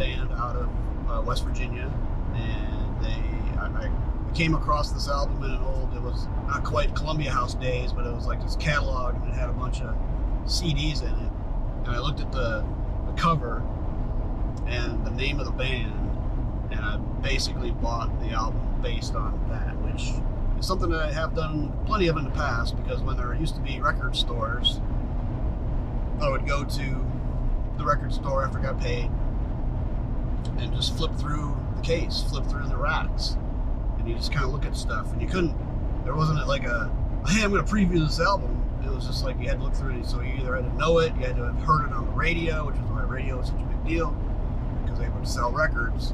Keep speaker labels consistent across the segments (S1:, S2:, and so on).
S1: band out of West Virginia, and I came across this album in an old, it was not quite Columbia House days, but it was like this catalog, and it had a bunch of CDs in it. And I looked at the cover and the name of the band, and I basically bought the album based on that, which is something that I have done plenty of in the past, because when there used to be record stores, I would go to the record store after I got paid and just flip through the case, flip through the racks, and you just kind of look at stuff, and there wasn't like a, hey, I'm going to preview this album. It was just like you had to look through it, so you either had to know it, you had to have heard it on the radio, which is why radio is such a big deal, because they would sell records.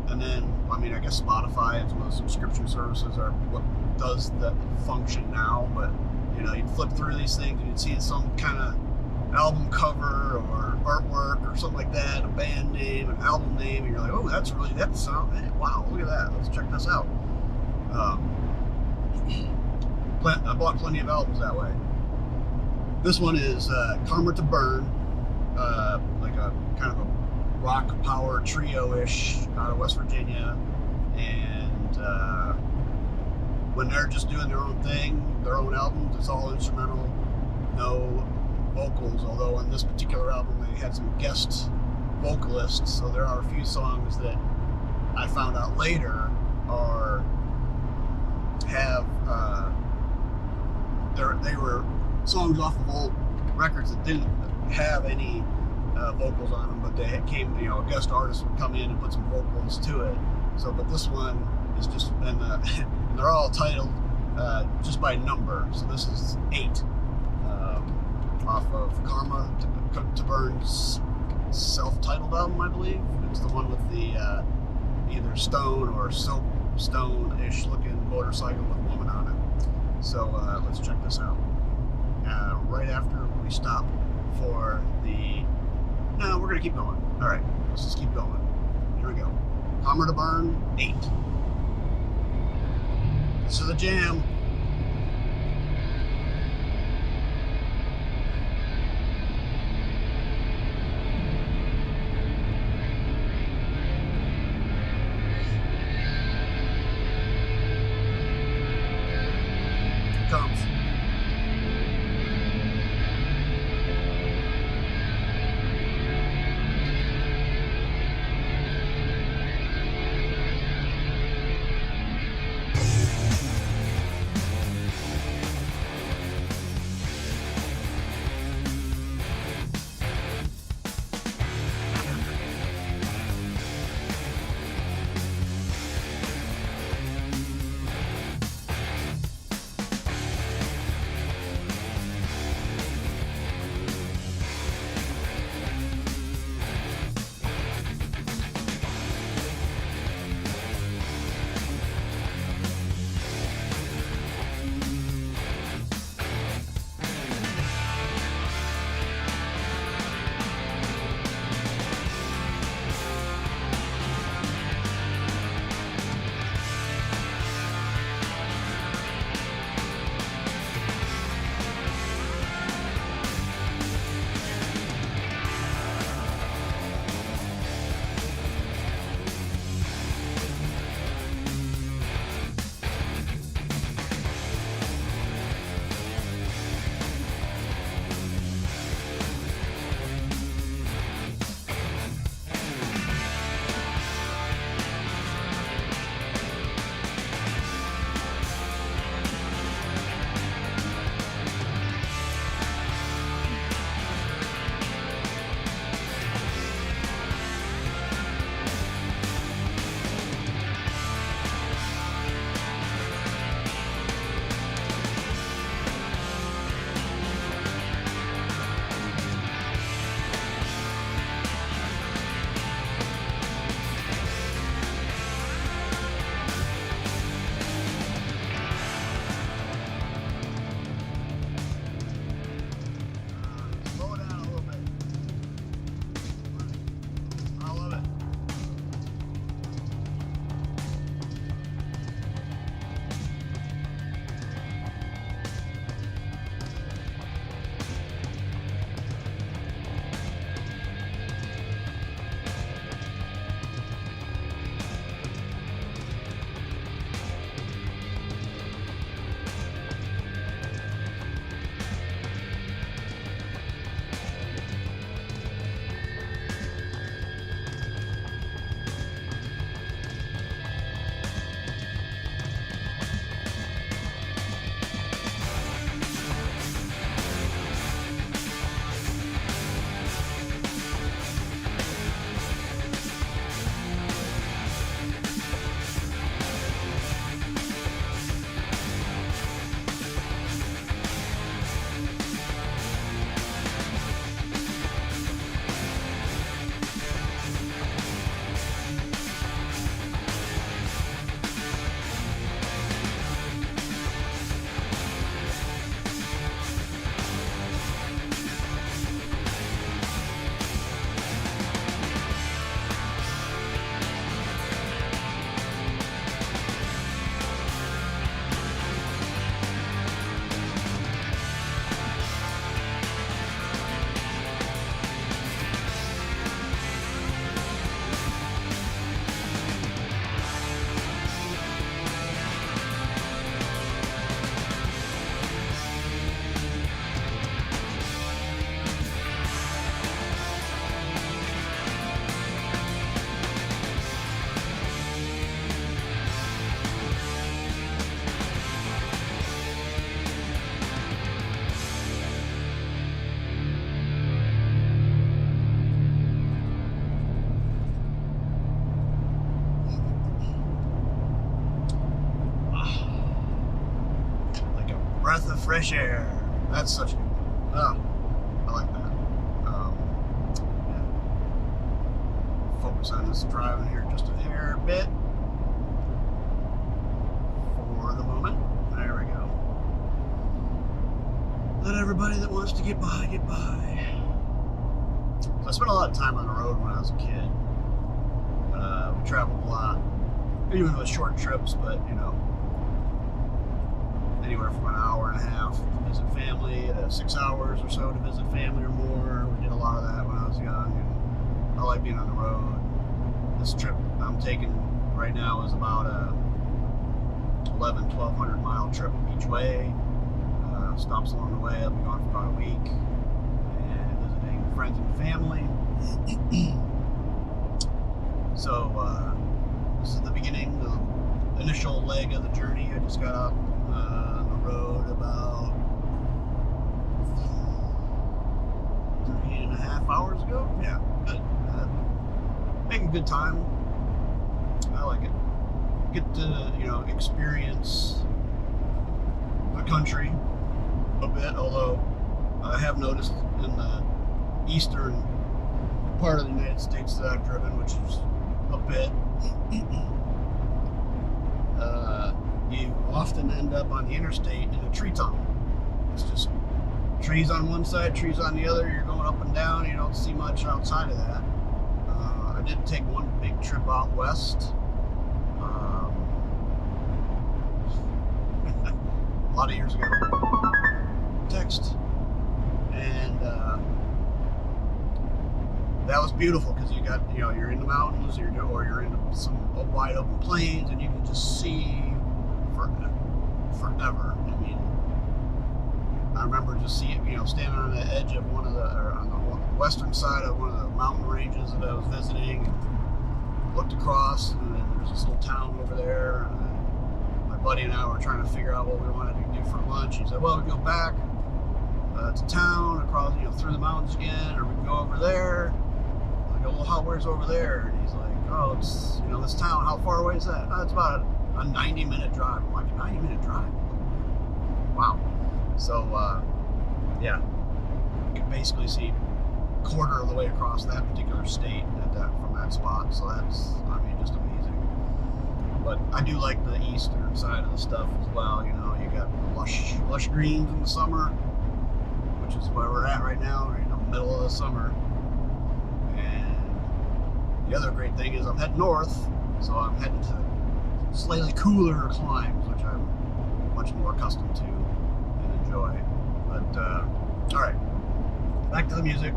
S1: And then, I mean, I guess Spotify and some of the subscription services are what does that function now, but, you know, you'd flip through these things and you'd see some kind of album cover or artwork or something like that, a band name, an album name, and you're like, oh, that's sound, hey, wow, look at that, let's check this out. I bought plenty of albums that way. This one is Karma to Burn, like a kind of a rock power trio-ish out of West Virginia, and when they're just doing their own thing, their own albums, it's all instrumental, no vocals, although on this particular album they had some guest vocalists, so there are a few songs that I found out later they were songs off of old records that didn't have any vocals on them, but they came, you know, a guest artist would come in and put some vocals to it. So, but this one is just, and they're all titled just by number. So this is 8 off of Karma to Burn's self-titled album, I believe. It's the one with the either stone or soapstone-ish looking motorcycle with a woman on it. So let's check this out. Right after we stop for the... No, we're going to keep going. All right, let's just keep going. Here we go. Hammer to Burn, 8. This is a jam. Here comes. breath of fresh air. That's such a, oh, I like that. Yeah. Focus on this driving here just a hair bit for the moment. There we go. Let everybody that wants to get by, get by. So I spent a lot of time on the road when I was a kid. We traveled a lot, even with short trips, but you know, anywhere from an hour and a half to visit family, 6 hours or so to visit family or more. We did a lot of that when I was young, and I like being on the road. This trip I'm taking right now is about a 1,200 mile trip each way. Stops along the way. I'll be gone for about a week and visiting friends and family. So this is the beginning, the initial leg of the journey. I just got out on the road about 3.5 hours ago. Yeah, good. Making good time. I like it. Get to, you know, experience the country a bit, although I have noticed in the eastern part of the United States that I've driven, which is a bit, you often end up on the interstate in a tree tunnel. It's just trees on one side, trees on the other. You're going up and down. You don't see much outside of that. I did take one big trip out west. A lot of years ago. Text. And that was beautiful because you got, you know, you're in the mountains, or you're in some wide open plains, and you can just see forever. I mean, I remember just seeing, you know, standing on the edge of one of the, or on the western side of one of the mountain ranges that I was visiting, and looked across, and then there's this little town over there. And my buddy and I were trying to figure out what we wanted to do for lunch. He said, well, we go back to town, across, you know, through the mountains again, or we can go over there. I go, well, where's over there? And he's like, oh, it's, you know, this town. How far away is that? Oh, it's about a 90-minute drive. I'm like, a 90-minute drive? Wow. So, yeah, you can basically see a quarter of the way across that particular state from that spot. So that's, I mean, just amazing. But I do like the eastern side of the stuff as well. You know, you got the lush greens in the summer, which is where we're at right now. We're in the middle of the summer. And the other great thing is I'm heading north, so I'm heading to slightly cooler climes, which I'm much more accustomed to and enjoy. But, all right, back to the music.